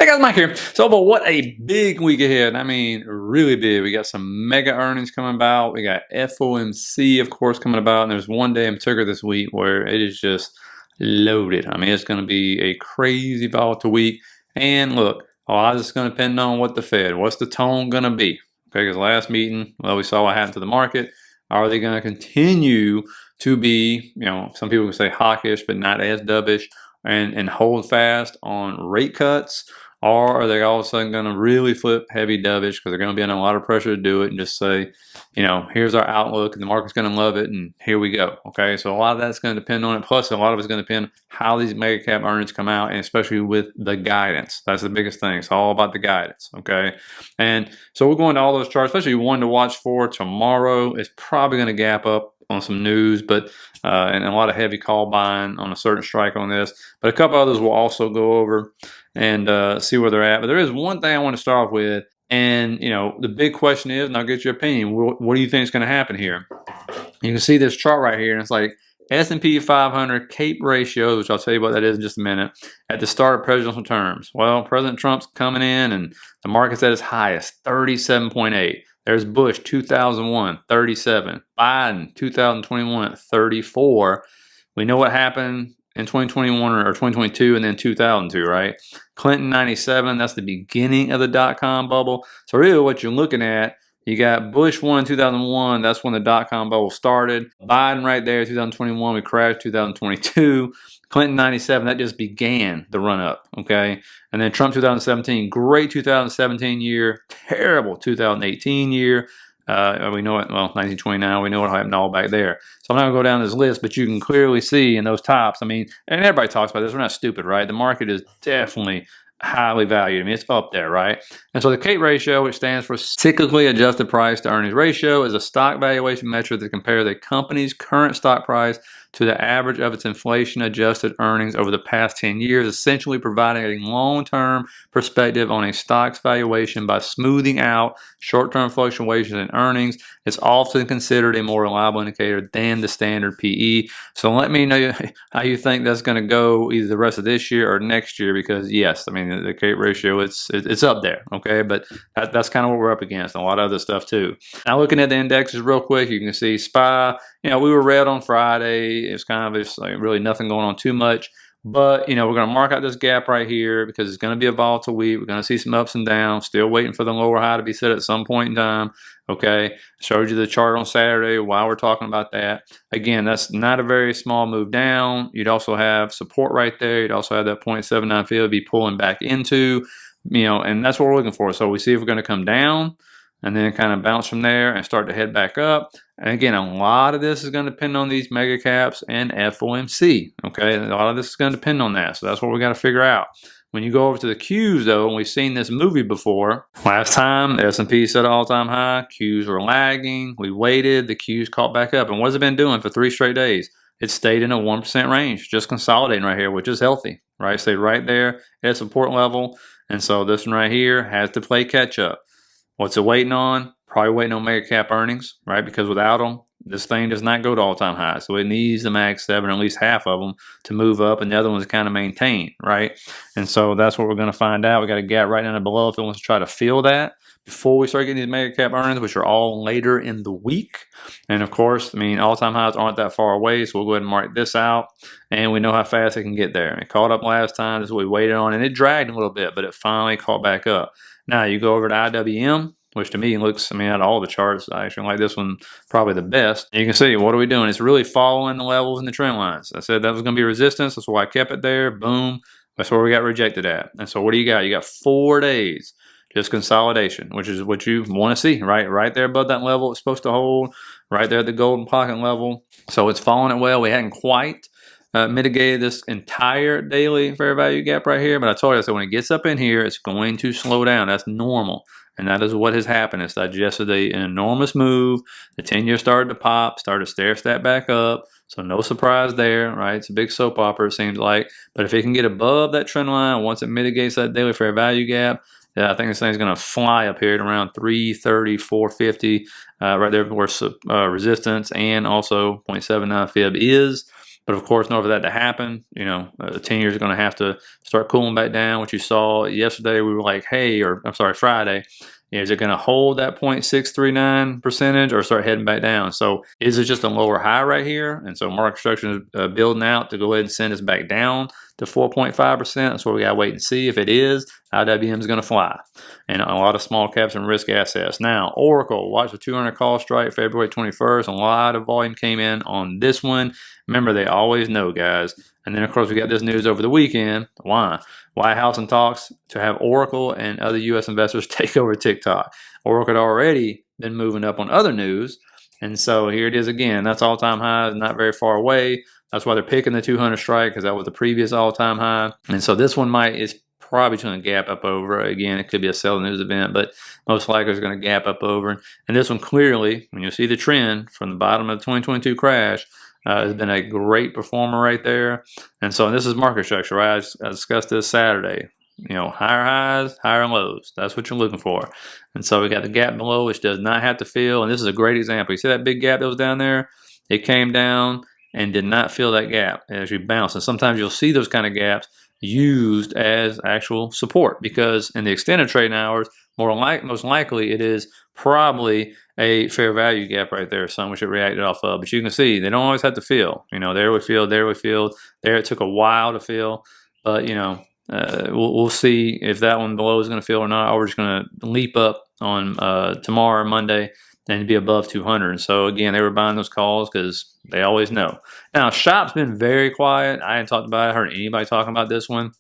Hey guys, Mike here. So, but what a big week ahead. I mean, really big. We got some mega earnings coming about. We got FOMC, of course, coming about. And there's one day in particular this week where it is just loaded. I mean, it's going to be a crazy volatile week. And look, a lot of this is going to depend on what the Fed, what's the tone going to be? Okay, because last meeting, well, we saw what happened to the market. Are they going to continue to be, some people would say hawkish, but not as dovish, and hold fast on rate cuts? Or are they all of a sudden going to really flip heavy dovish because they're going to be under a lot of pressure to do it and just say, here's our outlook and the market's going to love it and here we go. Okay, so a lot of that's going to depend on it. Plus, a lot of it's going to depend on how these mega cap earnings come out, and especially with the guidance. That's the biggest thing. It's all about the guidance. Okay, and so we're going to all those charts, especially one to watch for tomorrow. It's probably going to gap up on some news, but and a lot of heavy call buying on a certain strike on this. But a couple others we'll also go over and see where they're at. But there is one thing I want to start off with, and the big question is, and I'll get your opinion, what do you think is going to happen here? You can see this chart right here, and it's like S&P 500 CAPE ratios, which I'll tell you what that is in just a minute, at the start of presidential terms. Well, President Trump's coming in, and the market's at its highest, 37.8. There's Bush, 2001, 37. Biden, 2021, at 34. We know what happened in 2021 or 2022 and then 2002, right? Clinton, 97. That's the beginning of the dot-com bubble. So really what you're looking at, you got Bush 1 in 2001. That's when the dot-com bubble started. Biden right there, 2021. We crashed 2022. Clinton, 97. That just began the run-up, okay? And then Trump, 2017. Great 2017 year. Terrible 2018 year. We know it, well, 1929, we know what happened all back there. So I'm not going to go down this list, but you can clearly see in those tops, I mean, and everybody talks about this, we're not stupid, right? The market is definitely highly valued. I mean, it's up there, right? And so the CAPE ratio, which stands for cyclically adjusted price to earnings ratio, is a stock valuation metric that compares a company's current stock price to the average of its inflation-adjusted earnings over the past 10 years, essentially providing a long-term perspective on a stock's valuation by smoothing out short-term fluctuations in earnings. It's often considered a more reliable indicator than the standard PE. So let me know how you think that's going to go either the rest of this year or next year, because yes, I mean, the CAPE ratio, it's up there, okay? But that's kind of what we're up against, and a lot of other stuff too. Now, looking at the indexes real quick, you can see SPY, we were red on Friday. It's kind of just like really nothing going on too much. But, we're going to mark out this gap right here because it's going to be a volatile week. We're going to see some ups and downs. Still waiting for the lower high to be set at some point in time. Okay. Showed you the chart on Saturday while we're talking about that. Again, that's not a very small move down. You'd also have support right there. You'd also have that 0.79 field be pulling back into, and that's what we're looking for. So we see if we're going to come down and then kind of bounce from there and start to head back up. And again, a lot of this is going to depend on these mega caps and FOMC. Okay, a lot of this is going to depend on that. So that's what we got to figure out. When you go over to the Qs, though, and we've seen this movie before. Last time, the S&P set an all-time high. Qs were lagging. We waited. The Qs caught back up. And what has it been doing for 3 straight days? It stayed in a 1% range, just consolidating right here, which is healthy, right? Stayed right there at support level. And so this one right here has to play catch-up. What's it waiting on? Probably waiting on mega cap earnings, right? Because without them, this thing does not go to all-time highs. So it needs the Mag 7, or at least half of them, to move up, and the other ones kind of maintain, right? And so that's what we're going to find out. We got a gap right down there below if it wants to try to fill that before we start getting these mega cap earnings, which are all later in the week. And of course, I mean, all-time highs aren't that far away, so we'll go ahead and mark this out. And we know how fast it can get there. It caught up last time. This is what we waited on, and it dragged a little bit, but it finally caught back up. Now you go over to IWM, which to me looks, out of all the charts, I actually like this one probably the best. You can see, what are we doing? It's really following the levels and the trend lines. I said that was going to be resistance. That's why I kept it there. Boom. That's where we got rejected at. And so what do you got? You got 4 days, just consolidation, which is what you want to see, right? Right there above that level it's supposed to hold, right there at the golden pocket level. So it's following it well. We hadn't quite mitigated this entire daily fair value gap right here. But I told you, I said when it gets up in here, it's going to slow down. That's normal. And that is what has happened. It's digested an enormous move. The 10-year started to pop, started to stair step back up. So no surprise there, right? It's a big soap opera, it seems like. But if it can get above that trend line, once it mitigates that daily fair value gap, I think this thing's going to fly up here at around 330, 450, right there where resistance and also 0.79 fib is. But of course, in order for that to happen, the 10 years are going to have to start cooling back down. What you saw yesterday, we were like, hey, or I'm sorry, Friday, is it going to hold that 0.639 percentage or start heading back down? So is it just a lower high right here? And so market structure is building out to go ahead and send us back down to 4.5%. That's what we got to wait and see. If it is, IWM is going to fly. And a lot of small caps and risk assets. Now, Oracle, watch the 200 call strike February 21st. A lot of volume came in on this one. Remember, they always know, guys. And then, of course, we got this news over the weekend. Why? White House in talks to have Oracle and other U.S. investors take over TikTok. Oracle had already been moving up on other news. And so here it is again. That's all-time high, not very far away. That's why they're picking the 200 strike, because that was the previous all-time high. And so this one is probably going to gap up over. Again, it could be a sell news event, but most likely it's going to gap up over. And this one clearly, when you see the trend from the bottom of the 2022 crash, has been a great performer right there. And so this is market structure, right? I discussed this Saturday. Higher highs, higher lows. That's what you're looking for. And so we got the gap below, which does not have to fill. And this is a great example. You see that big gap that was down there? It came down and did not fill that gap as you bounce. And sometimes you'll see those kind of gaps used as actual support, because in the extended trading hours, most likely it is probably a fair value gap right there, something we should react off of. But you can see they don't always have to fill. There we filled, there we filled, there it took a while to fill. But we'll see if that one below is going to fill or not. Or we're just going to leap up on tomorrow or Monday and be above 200. And so again, they were buying those calls because they always know. Now, Shop's been very quiet. I hadn't talked about it, heard anybody talking about this one.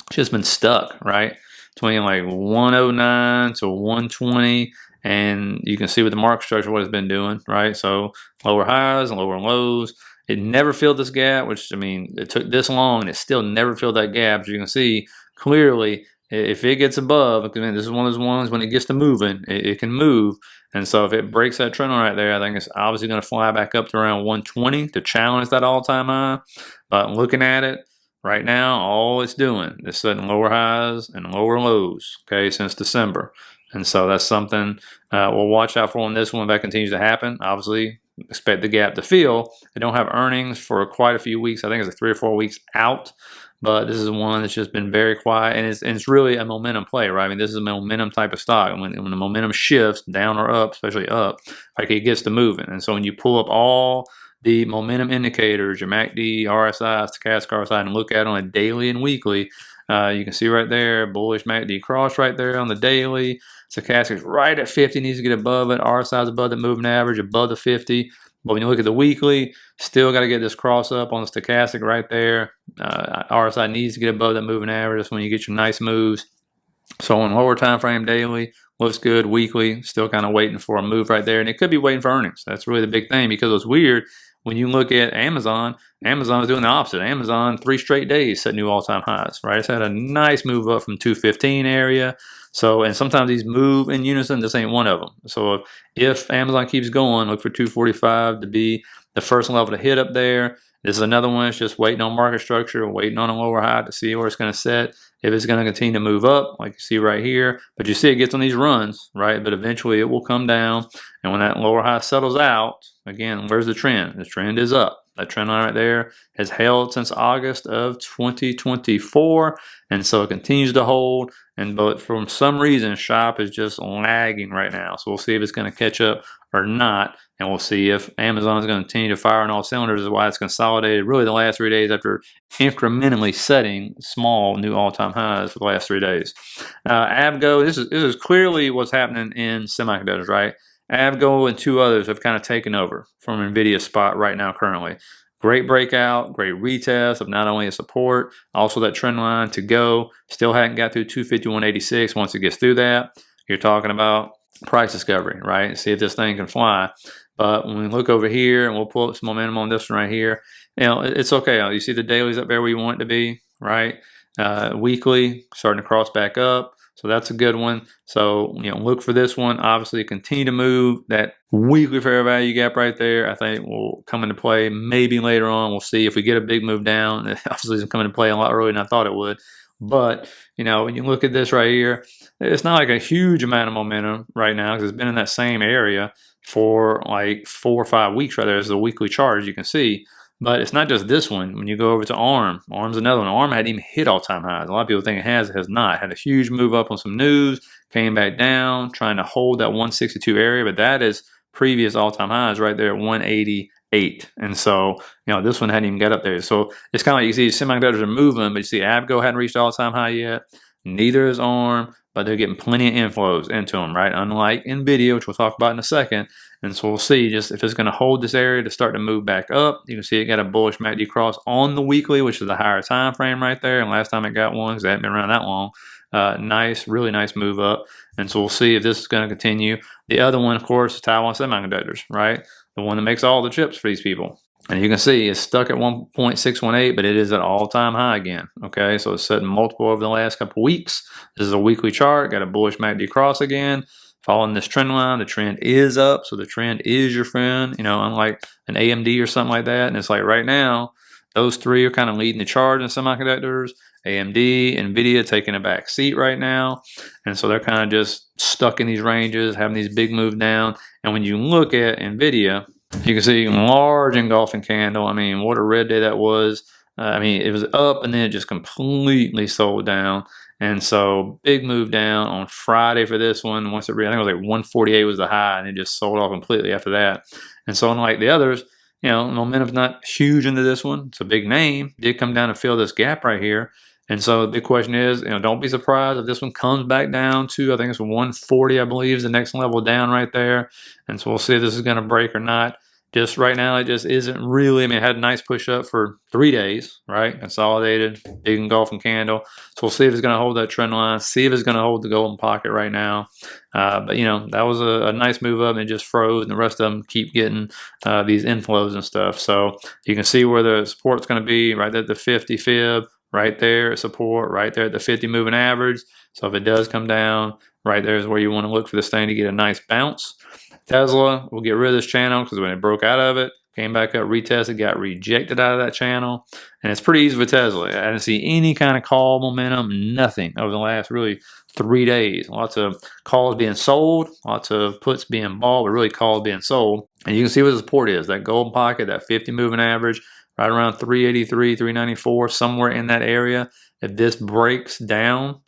It's just been stuck, right? Between like 109 to 120. And you can see with the market structure what it's been doing, right? So lower highs and lower lows. It never filled this gap, which, it took this long and it still never filled that gap. As you can see, clearly, if it gets above, because this is one of those ones when it gets to moving, it can move. And so if it breaks that trend line right there, I think it's obviously going to fly back up to around 120 to challenge that all-time high. But looking at it right now, all it's doing is setting lower highs and lower lows, okay, since December. And so that's something we'll watch out for on this one if that continues to happen. Obviously, expect the gap to fill. They don't have earnings for quite a few weeks. I think it's like 3 or 4 weeks out. But this is one that's just been very quiet, and it's really a momentum play, right? This is a momentum type of stock. When the momentum shifts down or up, especially up, like it gets to moving. And so when you pull up all the momentum indicators, your MACD, RSI, stochastic RSI, and look at it on a daily and weekly, you can see right there, bullish MACD cross right there on the daily. Stochastic is right at 50, needs to get above it. RSI is above the moving average, above the 50. But when you look at the weekly, still got to get this cross up on the stochastic right there. RSI needs to get above that moving average. That's when you get your nice moves. So on lower time frame daily, looks good. Weekly, still kind of waiting for a move right there. And it could be waiting for earnings. That's really the big thing, because it's weird. When you look at Amazon is doing the opposite. Amazon, 3 straight days set new all-time highs, right? It's had a nice move up from 215 area. So, and sometimes these move in unison. This ain't one of them. So if Amazon keeps going, look for 245 to be the first level to hit up there. This is another one. It's just waiting on market structure, waiting on a lower high to see where it's going to set. If it's going to continue to move up, like you see right here. But you see it gets on these runs, right? But eventually it will come down. And when that lower high settles out, again, where's the trend? The trend is up. That trend line right there has held since August of 2024. And so it continues to hold. But for some reason, Shop is just lagging right now. So we'll see if it's going to catch up or not. And we'll see if Amazon is going to continue to fire on all cylinders. This is why it's consolidated really the last 3 days after incrementally setting small new all-time highs for the last 3 days. AVGO, this is clearly what's happening in semiconductors, right? AVGO and 2 others have kind of taken over from NVIDIA's spot right now currently. Great breakout, great retest of not only a support, also that trend line to go. Still hadn't got through 251.86. Once it gets through that, you're talking about price discovery, right? See if this thing can fly. But when we look over here, and we'll pull up some momentum on this one right here, it's okay. You see the dailies up there where you want it to be, right? Weekly, starting to cross back up. So that's a good one. So, look for this one. Obviously, continue to move. That weekly fair value gap right there, I think, will come into play maybe later on. We'll see if we get a big move down. Obviously, it's coming into play a lot earlier than I thought it would. But, when you look at this right here, it's not like a huge amount of momentum right now because it's been in that same area for like 4 or 5 weeks right there. There's the weekly chart, as you can see. But it's not just this one. When you go over to ARM's another one. ARM hadn't even hit all-time highs. A lot of people think it has not. Had a huge move up on some news, came back down, trying to hold that 162 area, but that is previous all-time highs right there at 188. And so, this one hadn't even got up there. So it's kind of like you see semiconductors are moving, but you see AVGO hadn't reached all-time high yet. Neither is ARM, but they're getting plenty of inflows into them, right? Unlike NVIDIA, which we'll talk about in a second. And so we'll see just if it's going to hold this area to start to move back up. You can see it got a bullish MACD cross on the weekly, which is a higher time frame right there. And last time it got one, because it hadn't been around that long. Nice, really nice move up. And so we'll see if this is going to continue. The other one, of course, is Taiwan Semiconductors, right? The one that makes all the chips for these people. And you can see it's stuck at 1.618, but it is at all-time high again. Okay, so it's setting multiple over the last couple weeks. This is a weekly chart. Got a bullish MACD cross again. Following this trend line, the trend is up, so the trend is your friend, unlike an AMD or something like that. And it's like right now, those three are kind of leading the charge in semiconductors. AMD, NVIDIA taking a back seat right now. And so they're kind of just stuck in these ranges, having these big moves down. And when you look at NVIDIA, you can see large engulfing candle. I mean, what a red day that was. It was up and then it just completely sold down. And so big move down on Friday for this one. Once I think it was like 148 was the high, and it just sold off completely after that. And so unlike the others, momentum's not huge into this one. It's a big name. Did come down and fill this gap right here. And so the big question is, don't be surprised if this one comes back down to, I think it's 140, I believe, is the next level down right there. And so we'll see if this is going to break or not. Just right now, it just isn't really. It had a nice push up for 3 days, right? Consolidated, big engulfing candle. So we'll see if it's going to hold that trend line, see if it's going to hold the golden pocket right now. But that was a nice move up and it just froze, and the rest of them keep getting these inflows and stuff. So you can see where the support's going to be right there at the 50 fib, right there support, right there at the 50 moving average. So if it does come down, right there is where you want to look for this thing to get a nice bounce. Tesla will get rid of this channel because when it broke out of it, came back up, retested, got rejected out of that channel. And it's pretty easy for Tesla. I didn't see any kind of call momentum, nothing over the last really 3 days. Lots of calls being sold, lots of puts being bought, but really calls being sold. And you can see what the support is, that golden pocket, that 50 moving average, right around 383, 394, somewhere in that area. If this breaks down,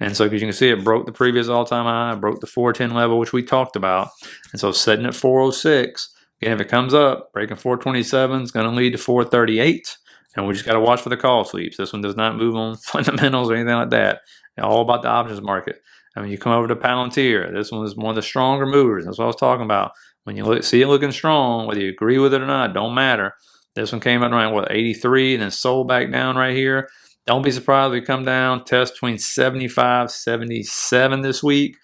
and so because you can see it broke the previous all-time high, broke the 410 level, which we talked about. And so setting at 406, again, if it comes up, breaking 427 is going to lead to 438. And we just got to watch for the call sweeps. This one does not move on fundamentals or anything like that. It's all about the options market. You come over to Palantir. This one is one of the stronger movers. That's what I was talking about. When you see it looking strong, whether you agree with it or not, don't matter. This one came out around, 83 and then sold back down right here. Don't be surprised if we come down, test between 75, 77 this week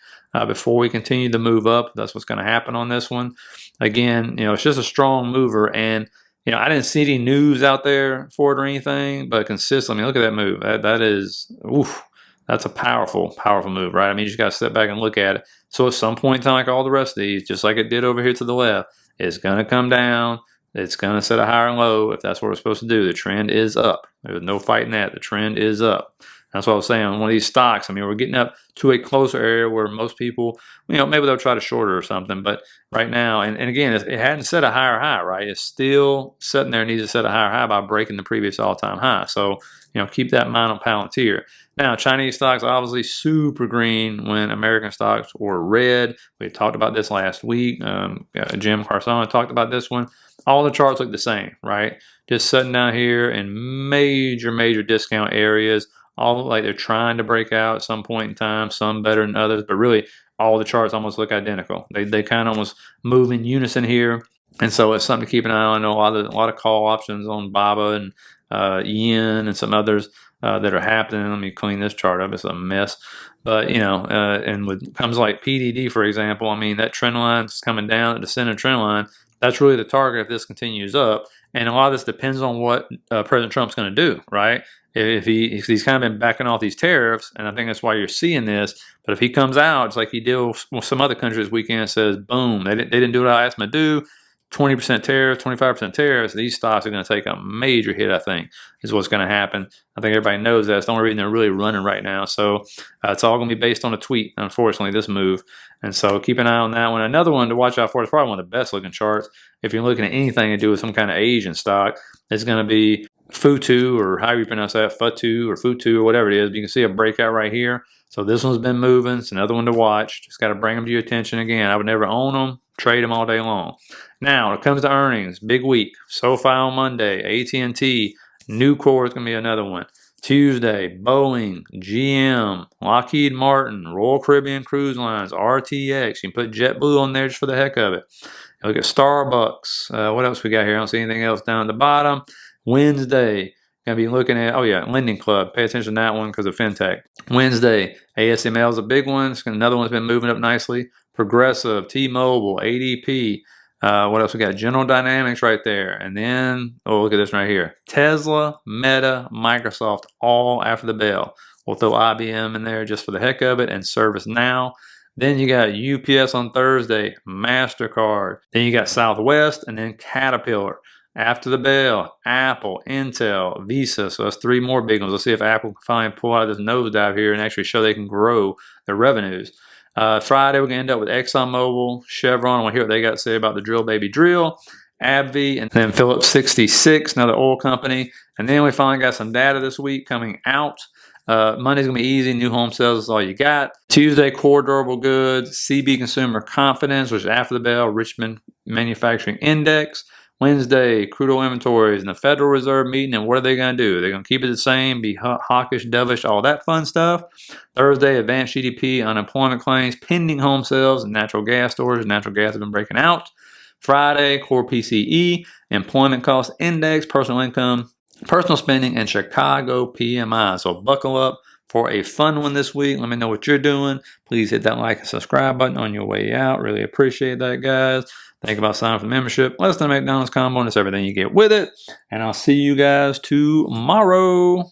before we continue to move up. That's what's going to happen on this one. Again, it's just a strong mover. And, I didn't see any news out there for it or anything, but consistently, look at that move. That is, that's a powerful, powerful move, right? You just got to step back and look at it. So at some point in time, like all the rest of these, just like it did over here to the left, it's going to come down. It's going to set a higher low if that's what we're supposed to do. The trend is up. There's no fighting that. The trend is up. That's what I was saying on one of these stocks. We're getting up to a closer area where most people, maybe they'll try to short it or something. But right now, and again, it hadn't set a higher high, right? It's still sitting there, needs to set a higher high by breaking the previous all-time high. So, keep that in mind on Palantir. Now, Chinese stocks are obviously super green when American stocks were red. We talked about this last week. Jim Carson talked about this one. All the charts look the same, right? Just sitting down here in major, major discount areas. All like they're trying to break out at some point in time, some better than others, but really all the charts almost look identical. They kind of almost move in unison here. And so it's something to keep an eye on. I know a lot of call options on BABA and yen and some others that are happening. Let me clean this chart up. It's a mess. But, and with comes like PDD, for example, that trend line is coming down at the center trend line. That's really the target if this continues up. And a lot of this depends on what President Trump's going to do, right? If he's kind of been backing off these tariffs, and I think that's why you're seeing this. But if he comes out, it's like he did with some other countries this weekend, says, boom, they didn't do what I asked them to do. 20% tariffs, 25% tariffs, these stocks are going to take a major hit, I think, is what's going to happen. I think everybody knows that. It's the only reason they're really running right now. So it's all going to be based on a tweet, unfortunately, this move. And so keep an eye on that one. Another one to watch out for is probably one of the best looking charts. If you're looking at anything to do with some kind of Asian stock, it's going to be FUTU, or however you pronounce that, FUTU or FUTU or whatever it is. But you can see a breakout right here. So this one's been moving. It's another one to watch. Just got to bring them to your attention again. I would never own them, trade them all day long. Now, when it comes to earnings, big week. SoFi on Monday, AT&T, Nucor is going to be another one. Tuesday, Boeing, GM, Lockheed Martin, Royal Caribbean Cruise Lines, RTX. You can put JetBlue on there just for the heck of it. Look at Starbucks. What else we got here? I don't see anything else down at the bottom. Wednesday, going to be looking at, Lending Club. Pay attention to that one because of FinTech. Wednesday, ASML is a big one. Another one's been moving up nicely. Progressive, T-Mobile, ADP. What else we got? General Dynamics right there. And then, look at this right here. Tesla, Meta, Microsoft, all after the bell. We'll throw IBM in there just for the heck of it, and ServiceNow. Then you got UPS on Thursday, MasterCard. Then you got Southwest, and then Caterpillar. After the bell, Apple, Intel, Visa. So that's 3 more big ones. Let's see if Apple can finally pull out of this nosedive here and actually show they can grow their revenues. Friday, we're going to end up with ExxonMobil, Chevron. We'll hear what they got to say about the drill, baby, drill. AbbVie, and then Phillips 66, another oil company. And then we finally got some data this week coming out. Monday's going to be easy. New home sales is all you got. Tuesday, core durable goods, CB consumer confidence, which is after the bell, Richmond Manufacturing Index. Wednesday, crude oil inventories and the Federal Reserve meeting, and what are they going to do? They're going to keep it the same, be hawkish, dovish, all that fun stuff. Thursday, advanced GDP, unemployment claims, pending home sales, and natural gas storage. Natural gas has been breaking out. Friday, core PCE, employment cost index, personal income, personal spending, and Chicago PMI. So buckle up for a fun one this week. Let me know what you're doing. Please hit that like and subscribe button on your way out. Really appreciate that, guys. Think about signing up for the membership. Less than a McDonald's combo, and it's everything you get with it. And I'll see you guys tomorrow.